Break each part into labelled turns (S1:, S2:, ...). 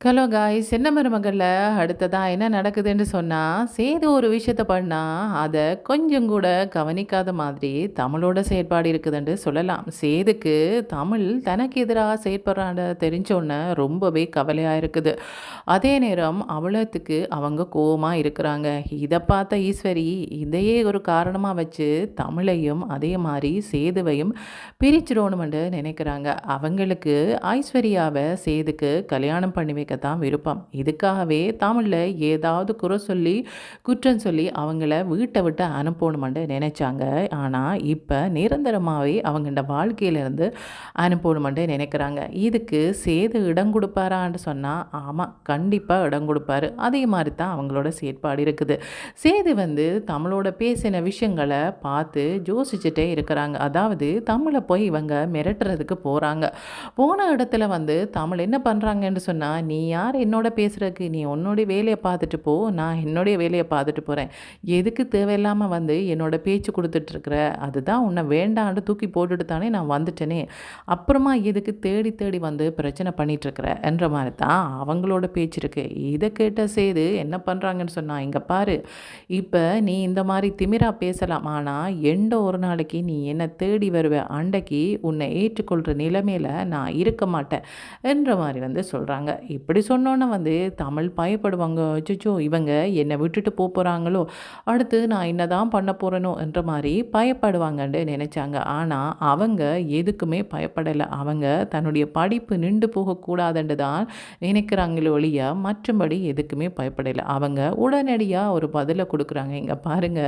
S1: Hello guys, என்ன மருமகள்ல அடுத்ததா என்ன நடக்குதுன்னு சொன்னா, சேது ஒரு விஷயத்த பண்ணா, அத கொஞ்சம் கூட கவனிக்காத மாதிரி தமிழோட செயற்பாடு இருக்குதுன்னு சொல்லலாம். சேதுக்கு தமிழ் தனக்கு எதிரா செயற்படுறான்னு தெரிஞ்சோன்ன ரொம்பவே கவலையா இருக்குது. அதே நேரம் அவலத்துக்கு அவங்க கோவமா இருக்கிறாங்க. இத பார்த்த ஈஸ்வரி, இதையே ஒரு காரணமா வச்சு தமிழையும் அதே மாரி சேதுவையும் பிரிச்சிடணும்னு நினைக்கிறாங்க. அவங்களுக்கு ஐஸ்வர்யாவ சேதுக்கு கல்யாணம் பண்ணி வைக்க தான் விருப்பம். இதுக்காகவே தமிழ்ல ஏதாவது குறை சொல்லி, குற்றம் சொல்லி அவங்கள வீட்டை விட்டு அனுப்பணும்னு நினைச்சாங்க. ஆனா, இப்ப நிரந்தரமாவே அவங்களோட வாழ்க்கையிலேருந்து அனுப்பணும்னு நினைக்கிறாங்க. இதுக்கு சேது இடம் கொடுப்பாரான்னு சொன்னா, ஆமா, கண்டிப்பா இடம் கொடுப்பாரு. அதே மாரி தான் அவங்களோட செயற்பாடு இருக்குது. சேது தமிழோட பேசின விஷயங்கள பார்த்து யோசிச்சுட்டே இருக்கிறாங்க. அதாவது தமிழ போய் இவங்க மிரட்டுறதுக்கு போறாங்க. போன இடத்துல தமிழ் என்ன பண்றாங்கன்னு சொன்னா, "நீ யார் என்னோட பேசுறதுக்கு? நீ உன்னுடைய வேலைய பார்த்துட்டு போ. நான் என்னுடைய வேலைய பார்த்துட்டு போறேன். எதுக்கு தேவையில்லாம என்னோட பேச்சு குடுத்துட்டு இருக்கிற? அதுதான் உன்ன வேண்டான்னு தூக்கி போட்டுட்டு தானே நான் வந்துட்டேனே. அப்புறமா எதுக்கு தேடி தேடி பிரச்சனை பண்ணிட்டு இருக்கிற?" என்ற மாரி தான் அவங்களோட பேச்சு இருக்கு. இத கேட்ட சேது என்ன பண்றாங்கன்னு சொன்னா, "இங்க பாரு, இப்ப நீ இந்த மாரி திமிரா பேசலாம். ஆனா, எந்த ஒரு நாளைக்கு நீ என்ன தேடி வருவ, அன்றைக்கு உன்னை ஏற்றுக்கொள்ற நிலைமையில நான் இருக்க மாட்டேன்." என்ற மாரி சொல்றாங்க. இப்படி சொன்னோன்னே தமிழ் பயப்படுவாங்க. அச்சச்சோ! இவங்க என்னை விட்டுட்டு போறாங்களோ! அடுத்து நான் என்னதான் பண்ண போறேனோ என்ற மாரி பயப்படுவாங்கன்னு நினைச்சாங்க. ஆனா, அவங்க எதுக்குமே பயப்படல. அவங்க தன்னுடைய படிப்பு நின்று போகக்கூடாதுன்னு தான் நினைக்கிறாங்களே ஒழிய, மற்றபடி எதுக்குமே பயப்படல. அவங்க உடனடியா ஒரு பதில குடுக்குறாங்க. "இங்க பாருங்க,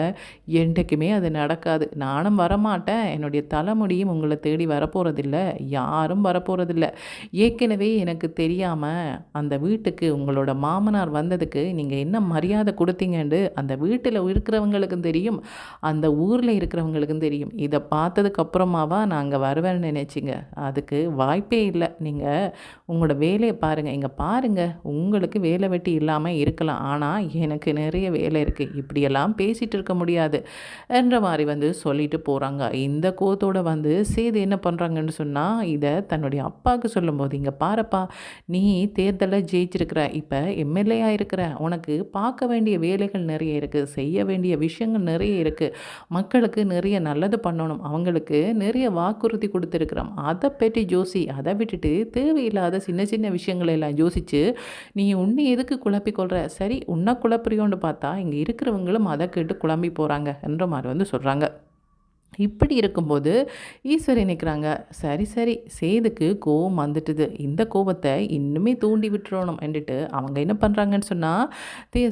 S1: என்றைக்குமே அது நடக்காது. நானும் வரமாட்டேன். என்னுடைய தலைமுடியும் உங்கள தேடி வரப்போறதில்ல. யாரும் வரப்போறதில்ல. ஏற்கனவே எனக்கு தெரியாம அந்த வீட்டுக்கு உங்களோட மாமனார் வந்ததுக்கு நீங்க என்ன மரியாதை குடுத்தீங்கன்னு அந்த வீட்டில இருக்கிறவங்களுக்கும் தெரியும். அந்த ஊர்ல இருக்கிறவங்களுக்கும் தெரியும். இத பார்த்ததுக்கு அப்புறமாவா நான் அங்க வருவேன்னு நினைச்சீங்க? அதுக்கு வாய்ப்பே இல்ல. நீங்க உங்களோட வேலைய பாருங்க. இங்க பாருங்க, உங்களுக்கு வேலை வெட்டி இல்லாம இருக்கலாம். ஆனா, எனக்கு நிறைய வேலை இருக்கு. இப்படியெல்லாம் பேசிட்டு இருக்க முடியாது." என்ற மாரி சொல்லிட்டு போறாங்க. இந்த கோவத்தோட சேது என்ன பண்றாங்கன்னு சொன்னா, இத தன்னுடைய அப்பாவுக்கு சொல்லும்போது, "இங்க பாருப்பா, நீ தேர்தல்ல ஜெயிச்சிருக்கிற. இப்ப எம்எல்ஏ இருக்கிற. உனக்கு பார்க்க வேண்டிய வேலைகள் நிறைய இருக்கு. செய்ய வேண்டிய விஷயங்கள் நிறைய இருக்கு. மக்களுக்கு நிறைய நல்லது பண்ணணும். அவங்களுக்கு நிறைய வாக்குறுதி குடுத்துருக்கிறோம். அத பற்றி யோசி. அத விட்டுட்டு தேவையில்லாத சின்ன சின்ன விஷயங்கள எல்லாம் யோசிச்சு, நீ உன்னை எதுக்கு குழப்பிக் கொள்ற? சரி, உன்ன குழப்புறியோன்னு பார்த்தா, இங்க இருக்கிறவங்களும் அத கேட்டு குழம்பி போறாங்க." என்ற மாரி சொல்றாங்க. இப்படி இருக்கும்போது ஈஸ்வரி நிற்கிறாங்க. சரி சரி, சேதுக்கு கோவம் வந்துட்டுது. இந்த கோபத்தை இன்னுமே தூண்டி விட்டுறணும் என்றுட்டு அவங்க என்ன பண்ணுறாங்கன்னு சொன்னால்,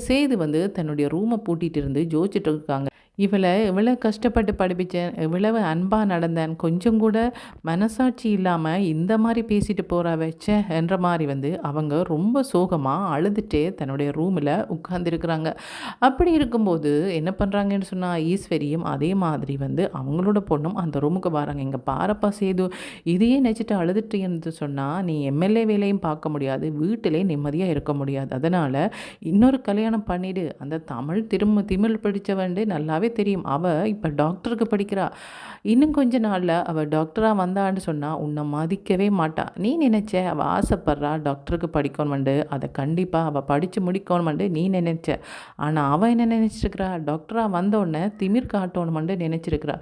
S1: சேது தன்னுடைய ரூமை பூட்டிகிட்டு இருந்து யோசிச்சுட்டு இருக்காங்க. இவளை இவ்வளோ கஷ்டப்பட்டு படிப்பிச்சேன், இவ்வளவு அன்பாக நடந்தேன், கொஞ்சம் கூட மனசாட்சி இல்லாமல் இந்த மாதிரி பேசிட்டு போகிறா வச்சே என்ற மாதிரி அவங்க ரொம்ப சோகமாக அழுதுகிட்டே தன்னுடைய ரூமில் உட்கார்ந்துருக்குறாங்க. அப்படி இருக்கும்போது என்ன பண்ணுறாங்கன்னு சொன்னால், ஈஸ்வரியும் அதே மாதிரி அவங்களோட பொண்ணும் அந்த ரூமுக்கு வராங்க. "இங்கே பாரப்பா சேது, இதையே நினச்சிட்டு அழுதுட்டேன்னு சொன்னால் நீ எம்எல்ஏ வேலையும் பார்க்க முடியாது, வீட்டிலே நிம்மதியாக இருக்க முடியாது. அதனால் இன்னொரு கல்யாணம் பண்ணிவிடு. அந்த தமிழ் படித்தவன்ட்டு நல்லாவே தெரியும். அவ இப்போ டாக்டருக்கு படிக்கிறா. இன்னும் கொஞ்ச நாளில் அவள் டாக்டராக வந்தான்னு சொன்னால் உன்னை மதிக்கவே மாட்டா. நீ நினச்ச அவள் ஆசைப்படுறா டாக்டருக்கு படிக்கணுமெண்டு, அதை கண்டிப்பாக அவள் படித்து முடிக்கணுமெண்டு நீ நினச்ச. ஆனால் அவள் என்ன நினச்சிருக்கிறா, டாக்டராக வந்தோடனே திமிர் காட்டணுமெண்டு நினச்சிருக்கிறா.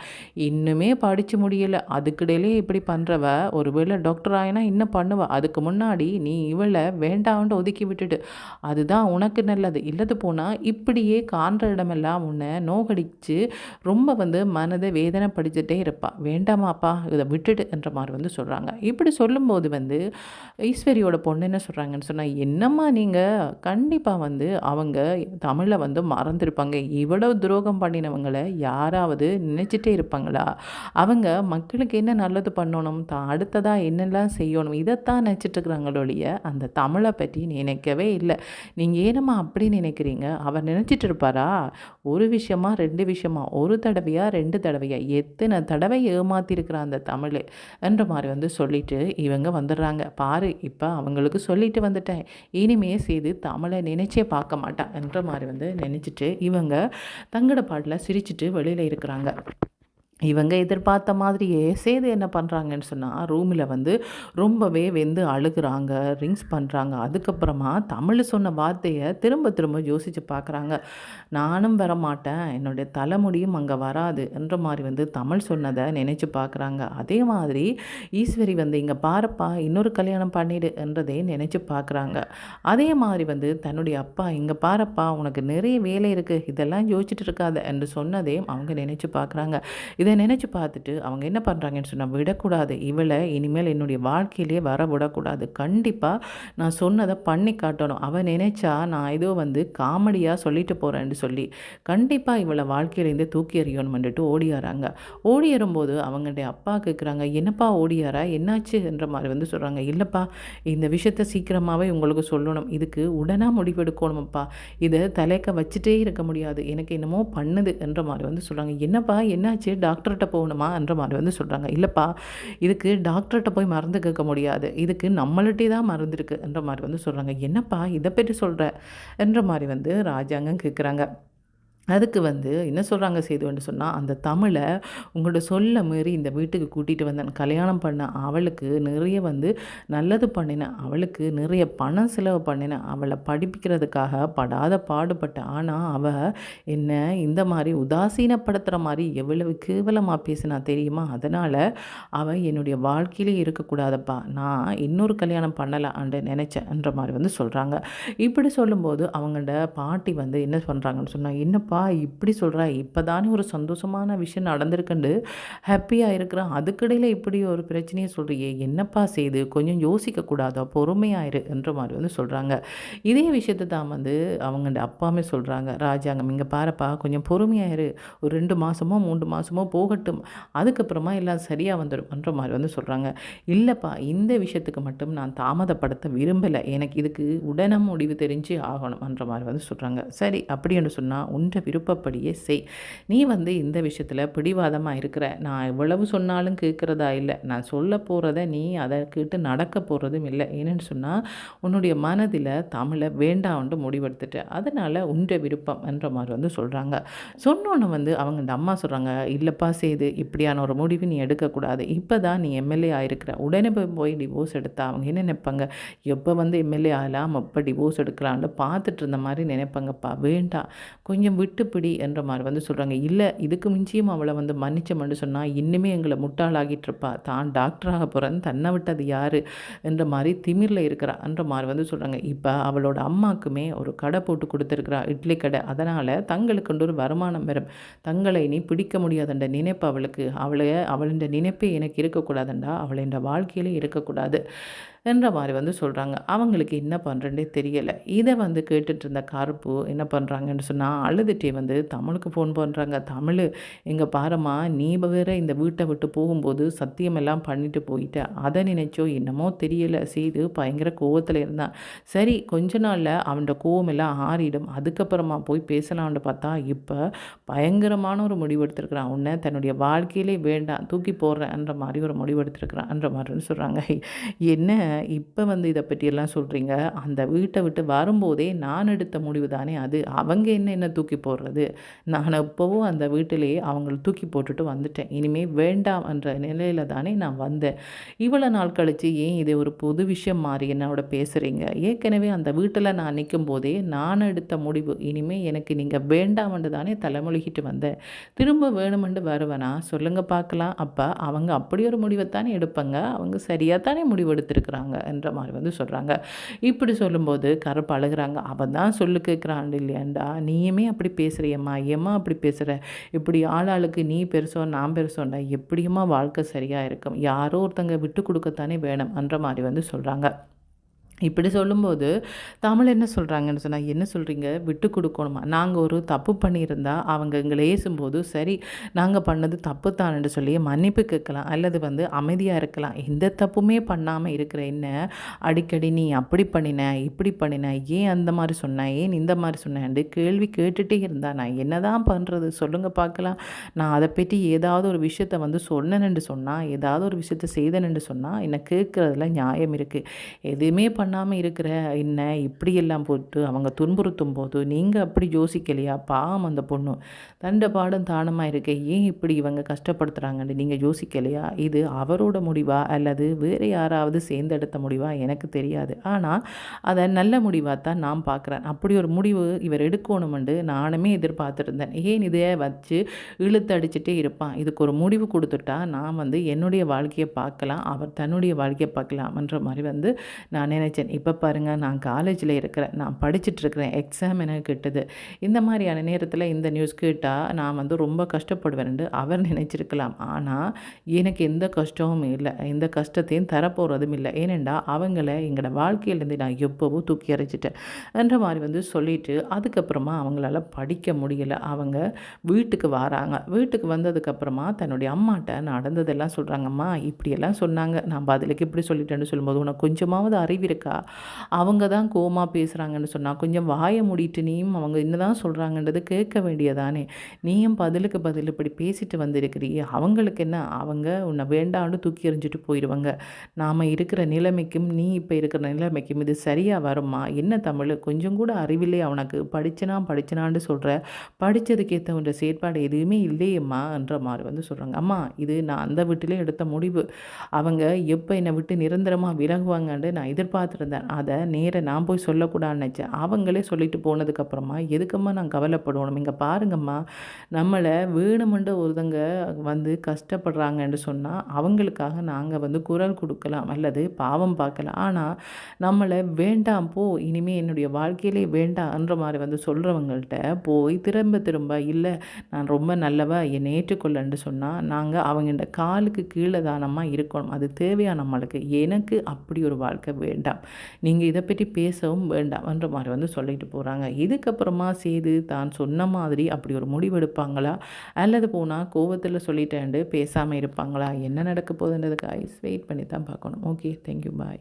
S1: இன்னுமே படித்து முடியலை, அதுக்கிடையிலே இப்படி பண்ணுறவ ஒருவேளை டாக்டர் ஆகினா இன்னும் பண்ணுவா. அதுக்கு முன்னாடி நீ இவளை வேண்டாம்னு ஒதுக்கி விட்டுடு. அதுதான் உனக்கு நல்லது. இல்லது போனால் இப்படியே காண்ற இடமெல்லாம் உன்னை நோகடிச்சு ரொம்ப மனதை வேதனைப்படுத்திட்டே இருப்பா. வேண்டாமாப்பா, இதை விட்டுடு என்ற மாதிரி சொல்கிறாங்க. இப்படி சொல்லும்போது ஈஸ்வரியோட பொண்ணு என்ன சொல்கிறாங்கன்னு சொன்னால், "என்னம்மா நீங்கள் கண்டிப்பாக அவங்க தமிழை மறந்துருப்பாங்க. இவ்வளவு துரோகம் பண்ணினவங்களை யாராவது நினச்சிட்டே இருப்பாங்களா? அவங்க மக்களுக்கு என்ன நல்லது பண்ணணும், அடுத்ததாக என்னெல்லாம் செய்யணும், இதைத்தான் நினச்சிட்ருக்குறாங்களொழிய அந்த தமிழை பற்றி நினைக்கவே இல்லை. நீங்கள் ஏனம்மா அப்படி நினைக்கிறீங்க? அவர் நினச்சிட்டு இருப்பாரா? ஒரு விஷயமா 2 விஷயமா, ஒரு தடவையா 2 தடவையா, எத்தனை தடவை ஏமாத்திருக்கிறான் அந்த தமிழ் என்ற மாதிரி சொல்லிட்டு இவங்க வந்துடுறாங்க. "பாரு, இப்போ அவங்களுக்கு சொல்லிட்டு வந்துட்டேன். இனிமே செய்து தமிழை நினைச்சே பார்க்க மாட்டான்" என்ற மாதிரி நினச்சிட்டு இவங்க தங்கட பாட்டில் சிரிச்சிட்டு வெளியில் இருக்கிறாங்க. இவங்க எதிர்பார்த்த மாதிரியே சேது என்ன பண்ணுறாங்கன்னு சொன்னால் ரூமில் வந்து ரொம்பவே வெந்து அழுகுறாங்க, ரிங்ஸ் பண்ணுறாங்க. அதுக்கப்புறமா தமிழ் சொன்ன வார்த்தையை திரும்ப திரும்ப யோசித்து பார்க்குறாங்க. நானும் வரமாட்டேன், என்னுடைய தலைமுடியும் அங்கே வராது என்ற மாதிரி வந்து தமிழ் சொன்னதை நினச்சி பார்க்குறாங்க. அதே மாதிரி ஈஸ்வரி வந்து இங்கே பாருப்பா இன்னொரு கல்யாணம் பண்ணிடு என்றதை நினச்சி பார்க்குறாங்க. அதே மாதிரி வந்து தன்னுடைய அப்பா இங்கே பாருப்பா உனக்கு நிறைய வேலை இருக்குது, இதெல்லாம் யோசிச்சுட்டு இருக்காத என்று சொன்னதையும் அவங்க நினச்சி பார்க்குறாங்க. இதை நினச்சி பார்த்துட்டு அவங்க என்ன பண்ணுறாங்கன்னு சொன்னால், விடக்கூடாது இவளை இனிமேல் என்னுடைய வாழ்க்கையிலே வர விடக்கூடாது, கண்டிப்பாக நான் சொன்னதை பண்ணி காட்டணும், அவன் நினைச்சா நான் ஏதோ வந்து காமெடியாக சொல்லிட்டு போகிறேன்னு சொல்லி கண்டிப்பாக இவளை வாழ்க்கையிலேருந்து தூக்கி எறியணும்னுட்டு ஓடியாராங்க. ஓடியறும்போது அவங்களுடைய அப்பா கேட்குறாங்க, என்னப்பா ஓடியாரா, என்னாச்சு என்ற மாதிரி வந்து சொல்கிறாங்க. இல்லைப்பா, இந்த விஷயத்த சீக்கிரமாகவே உங்களுக்கு சொல்லணும், இதுக்கு உடனே முடிவெடுக்கணும்ப்பா, இதை தலைக்க வச்சுட்டே இருக்க முடியாது, எனக்கு என்னமோ பண்ணுது என்ற மாதிரி வந்து சொல்கிறாங்க. என்னப்பா என்னாச்சு, டாக்டர்கிட்ட போகணுமா என்ற மாதிரி வந்து சொல்கிறாங்க. இல்லைப்பா, இதுக்கு டாக்டர்கிட்ட போய் மருந்து கேட்க முடியாது, இதுக்கு நம்மள்கிட்டே தான் மருந்து இருக்குது என்ற மாதிரி வந்து சொல்கிறாங்க. என்னப்பா இதை பற்றி சொல்கிற என்ற மாதிரி வந்து ராஜாங்கம் கேட்குறாங்க. அதுக்கு வந்து என்ன சொல்கிறாங்க சேதுன்னு சொன்னால், அந்த தமிழை உங்களோட சொல்ல மீறி இந்த வீட்டுக்கு கூட்டிகிட்டு வந்தேன், கல்யாணம் பண்ண அவளுக்கு நிறைய வந்து நல்லது பண்ணினேன், அவளுக்கு நிறைய பணம் செலவு பண்ணினேன், அவளை படிப்பிக்கிறதுக்காக படாத பாடுபட்டேன். ஆனால் அவள் என்ன இந்த மாதிரி உதாசீனப்படுத்துகிற மாதிரி எவ்வளவு கேவலமாக பேசினா தெரியுமா, அதனால் அவள் என்னுடைய வாழ்க்கையிலே இருக்கக்கூடாதப்பா, நான் இன்னொரு கல்யாணம் பண்ணலான்னு நினச்சேன்ற மாதிரி வந்து சொல்கிறாங்க. இப்படி சொல்லும்போது அவங்களோட பாட்டி வந்து என்ன பண்ணுறாங்கன்னு சொன்னால், என்னப்பா இப்படி சொல்கிறா, இப்போ தானே ஒரு சந்தோஷமான விஷயம் நடந்திருக்குண்டு ஹாப்பியாக இருக்கிறான், அதுக்கிடையில் இப்படி ஒரு பிரச்சனையை சொல்கிறியே, என்னப்பா செய்து கொஞ்சம் யோசிக்கக்கூடாதா, பொறுமையாயிரு என்ற மாதிரி வந்து சொல்கிறாங்க. இதே விஷயத்தை தான் வந்து அவங்களோட அப்பாவுமே சொல்கிறாங்க. ராஜாங்கம் இங்கே பாருப்பா கொஞ்சம் பொறுமையாயிரு, ஒரு 2 மாதமோ 3 மாதமோ போகட்டும், அதுக்கப்புறமா எல்லாம் சரியாக வந்துடும் என்ற மாதிரி வந்து சொல்கிறாங்க. இல்லைப்பா, இந்த விஷயத்துக்கு மட்டும் நான் தாமதப்படுத்த விரும்பலை, எனக்கு இதுக்கு உடனே முடிவு தெரிஞ்சு ஆகணும் என்ற மாதிரி வந்து சொல்கிறாங்க. சரி அப்படின்னு சொன்னால் உன்ற விருப்பப்படியே செய், நீ வந்து இந்த விஷயத்தில் பிடிவாதமாக இருக்கிற, நான் எவ்வளவு சொன்னாலும் கேட்குறதா இல்லை, நான் சொல்ல போகிறத நீ அதை கேட்டு நடக்க போகிறதும் இல்லை, ஏன்னு சொன்னால் உன்னுடைய மனதில் தமிழை வேண்டாம்னு முடிவெடுத்துட்ட, அதனால் உன்ற விருப்பம் என்ற மாதிரி வந்து சொல்கிறாங்க. சொன்னோன்னு வந்து அவங்க இந்த அம்மா சொல்கிறாங்க, இல்லைப்பா செய்து இப்படியான ஒரு முடிவு நீ எடுக்கக்கூடாது, இப்போ தான் நீ எம்எல்ஏ ஆகிருக்கிற, உடனே போய் டிவோர்ஸ் எடுத்தா அவங்க என்ன நினைப்பாங்க, எப்போ வந்து எம்எல்ஏ ஆகலாம் எப்போ டிவோர்ஸ் எடுக்கலான்னு பார்த்துட்டு இருந்த மாதிரி நினைப்பாங்கப்பா, வேண்டாம் கொஞ்சம் விட்டுப்பிடி என்ற மாதிரி வந்து சொல்கிறாங்க. இல்லை இதுக்கு மிஞ்சியும் அவளை வந்து மன்னிச்சோம்னு சொன்னால் இன்னுமே எங்களை முட்டாளாகிட்டு இருப்பா, தான் டாக்டராக போகிறேன்னு தன்னை விட்டது யார் என்ற மாதிரி திமிரில் இருக்கிறா என்ற மாதிரி வந்து சொல்கிறாங்க. இப்போ அவளோட அம்மாவுக்குமே ஒரு கடை போட்டு கொடுத்துருக்குறா, இட்லி கடை, அதனால் தங்களுக்கு ஒரு வருமானம் வரும், தங்களை நீ பிடிக்க முடியாதுன்ற நினைப்பு அவளுக்கு, அவளுடைய நினைப்பே எனக்கு இருக்கக்கூடாதுண்டா, அவளை இந்த வாழ்க்கையிலே இருக்கக்கூடாது என்ற மாதிரி வந்து சொல்கிறாங்க. அவங்களுக்கு என்ன பண்ணுறேன்னே தெரியலை. இதை வந்து கேட்டுட்டு இருந்த கருப்பு என்ன பண்ணுறாங்கன்னு சொன்னால் அழுதுகிட்டே வந்து தமிழுக்கு ஃபோன் பண்ணுறாங்க. தமிழ் எங்கே பாரும்மா, நீ வேற இந்த வீட்டை விட்டு போகும்போது சத்தியமெல்லாம் பண்ணிட்டு போயிட்ட, அதை நினைச்சோ என்னமோ தெரியலை, செய்து பயங்கர கோவத்தில் இருந்தான், சரி கொஞ்ச நாளில் அவனோட கோவமெல்லாம் ஆறிடும், அதுக்கப்புறமா போய் பேசலான்னு பார்த்தா இப்போ பயங்கரமான ஒரு முடிவு எடுத்திருக்கிறான், உன்னை தன்னுடைய வாழ்க்கையிலே வேண்டாம் தூக்கி போடுறேன்ற மாதிரி ஒரு முடிவு எடுத்திருக்கிறான்ற மாதிரி சொல்கிறாங்க. என்ன இப்போ வந்து இதை பற்றியெல்லாம் சொல்கிறீங்க, அந்த வீட்டை விட்டு வரும்போதே நான் எடுத்த முடிவு தானே அது, அவங்க என்ன தூக்கி போடுறது, நான் இப்போவும் அந்த வீட்டிலேயே அவங்கள தூக்கி போட்டுட்டு வந்துட்டேன், இனிமேல் வேண்டாம் என்ற நிலையில் தானே நான் வந்தேன், இவ்வளோ நாள் கழித்து ஏன் இதை ஒரு பொது விஷயம் மாறி என்னோட பேசுகிறீங்க, ஏற்கனவே அந்த வீட்டில் நான் நிற்கும் போதே நான் எடுத்த முடிவு, இனிமேல் எனக்கு நீங்கள் வேண்டாம்னு தானே தலைமொழிகிட்டு வந்தேன், திரும்ப வேணுமென்று வருவேனா சொல்லுங்க பார்க்கலாம், அப்போ அவங்க அப்படி ஒரு முடிவைத்தானே எடுப்பாங்க, அவங்க சரியாக தானே முடிவு எடுத்திருக்கிறாங்க என்ற மாதிரி வந்து சொல்கிறாங்க. இப்படி சொல்லும்போது கருப்பு அழுகிறாங்க. அவன் தான் சொல்லு கேட்குறான் இல்லையாண்டா, நீயுமே அப்படி பேசுகிறியம்மா, ஏம்மா அப்படி பேசுகிற, இப்படி ஆளாளுக்கு நீ பெருசோ நான் பெருசோண்டா எப்படியுமா வாழ்க்கை சரியாக இருக்கும், யாரோ ஒருத்தங்க விட்டு கொடுக்கத்தானே வேணும் என்ற மாதிரி வந்து சொல்கிறாங்க. இப்படி சொல்லும்போது தமிழ் என்ன சொல்கிறாங்கன்னு சொன்னால், என்ன சொல்கிறீங்க விட்டு கொடுக்கணுமா, நாங்கள் ஒரு தப்பு பண்ணியிருந்தா அவங்க எங்களை ஏசும்போது சரி நாங்கள் பண்ணது தப்பு தானு சொல்லி மன்னிப்பு கேட்கலாம், அல்லது வந்து அமைதியாக இருக்கலாம், எந்த தப்புமே பண்ணாமல் இருக்கிற என்ன அடிக்கடி நீ அப்படி பண்ணின இப்படி பண்ணின, ஏன் அந்த மாதிரி சொன்னேன், ஏன் இந்த மாதிரி சொன்னேன் கேள்வி கேட்டுகிட்டே இருந்தா நான் என்ன தான் பண்ணுறது சொல்லுங்கள் பார்க்கலாம், நான் அதை பற்றி ஏதாவது ஒரு விஷயத்தை வந்து சொன்னேன்னு சொன்னால், ஏதாவது ஒரு விஷயத்தை செய்தேன்னு சொன்னால் என்னை கேட்குறதுல நியாயம் இருக்குது, எதுவுமே பண்ணாமல் இருக்கிற என்ன இப்படியெல்லாம் போட்டு அவங்க துன்புறுத்தும் போது நீங்கள் அப்படி யோசிக்கலையா? பாவம் அந்த பொண்ணு தண்ட பாடம் தானமாக இருக்க ஏன் இப்படி இவங்க கஷ்டப்படுத்துகிறாங்கன்னு நீங்கள் யோசிக்கலையா? இது அவரோட முடிவா அல்லது வேறு யாராவது சேர்ந்தெடுத்த முடிவா எனக்கு தெரியாது. ஆனால் அதை நல்ல முடிவாக தான் நான் பார்க்குறேன். அப்படி ஒரு முடிவு இவர் எடுக்கணுமெண்டு நானுமே எதிர்பார்த்துருந்தேன். ஏன் இதை வச்சு இழுத்து அடிச்சுட்டே இருப்பான்? இதுக்கு ஒரு முடிவு கொடுத்துட்டா நான் என்னுடைய வாழ்க்கையை பார்க்கலாம், அவர் தன்னுடைய வாழ்க்கையை பார்க்கலாம்ன்ற மாதிரி நான் நினச்சேன். இப்போ பாருங்கள், நான் காலேஜில் இருக்கிறேன், நான் படிச்சுட்ருக்கிறேன், எக்ஸாம் எனக்கு கிட்டுது. இந்த மாதிரியான நேரத்தில் இந்த நியூஸ் கேட்டால் நான் ரொம்ப கஷ்டப்படுவேன்ட்டு அவர் நினச்சிருக்கலாம். ஆனால் எனக்கு எந்த கஷ்டமும் இல்லை, எந்த கஷ்டத்தையும் தரப்போகிறதும் இல்லை. ஏனெண்டா அவங்கள எங்களோட வாழ்க்கையிலேருந்து நான் எப்போவோ தூக்கி எறிஞ்சிட்டேன் என்ற மாதிரி சொல்லிவிட்டு அதுக்கப்புறமா அவங்களால படிக்க முடியலை. அவங்க வீட்டுக்கு வராங்க. வீட்டுக்கு வந்ததுக்கப்புறமா தன்னுடைய அம்மாட்ட நடந்ததெல்லாம் சொல்கிறாங்கம்மா, இப்படியெல்லாம் சொன்னாங்க, நான் பதிலுக்கு இப்படி சொல்லிட்டேன்னு சொல்லும்போது உனக்கு கொஞ்சமாவது அறிவு இருக்கா? அவங்க தான் கோவமா பேசுகிறாங்கன்னு சொன்னால் கொஞ்சம் வாயை மூடிட்டு நீயும் அவங்க என்னதான் சொல்கிறாங்கன்றது கேட்க வேண்டியதானே? நீயும் பதிலுக்கு பதில் இப்படி பேசிட்டு வந்திருக்கிறியே, அவங்களுக்கு என்ன? அவங்க உன்னை வேண்டான்னு தூக்கி எறிஞ்சிட்டு போயிடுவாங்க. நாம் இருக்கிற நிலைமைக்கும் நீ இப்போ இருக்கிற நிலைமைக்கும் இது சரியாக வருமா? என்ன தமிழ், கொஞ்சம் கூட அறிவில்லை அவனுக்கு? படிச்சனான்னு சொல்கிற, படித்ததுக்கேற்ற உன்ற செயற்பாடு எதுவுமே இல்லையம்மான்ற மாதிரி சொல்கிறாங்க. அம்மா, இது நான் அந்த வீட்டிலே எடுத்த முடிவு. அவங்க எப்போ என்னை விட்டு நிரந்தரமாக விலகுவாங்கன்னு நான் எதிர்பார்த்துருந்தேன். அதை நான் போய் சொல்லக்கூடாதுன்னு நினச்சேன். அவங்களே சொல்லிட்டு போனதுக்கப்புறமா எதுக்கம்மா நான் கவலைப்படணும்? இங்கே பாருங்கம்மா, நம்மளை வேணுமென்ற ஒருத்தங்க கஷ்டப்படுறாங்கன்னு சொன்னால் அவங்களுக்காக நாங்கள் குரல் கொடுக்கலாம் அல்லது பாவம் பார்க்கலாம். ஆனால் நம்மளை வேண்டாம் போ, இனிமேல் என்னுடைய வாழ்க்கையிலே வேண்டாம்ன்ற மாதிரி சொல்கிறவங்கள்ட்ட போய் திரும்ப திரும்ப இல்லை நான் ரொம்ப நல்லவா என்னை ஏற்றுக்கொள்ளன்னு சொன்னால் நாங்கள் அவங்கள்ட காலுக்கு கீழே தானம்மா இருக்கணும். அது தேவையா நம்மளுக்கு? எனக்கு அப்படி ஒரு வாழ்க்கை வேண்டாம், நீங்கள் இதை பற்றி பேசவும் வேண்டாம்ன்ற மாதிரி சொல்லிட்டு போகிறாங்க. இதுக்கப்புறமா சேது தான் சொன்ன மாதிரி அப்படி ஒரு முடிவெடுப்பாங்களா அல்லது போனால் கோவத்தில் சொல்லிட்டேன்ட்டு பேசாமல் இருப்பாங்களா? என்ன நடக்க போகுதுன்றதுக்கு ஐஸ் வெயிட் பண்ணி தான் பார்க்கணும். ஓகே, தேங்க்யூ, பாய்.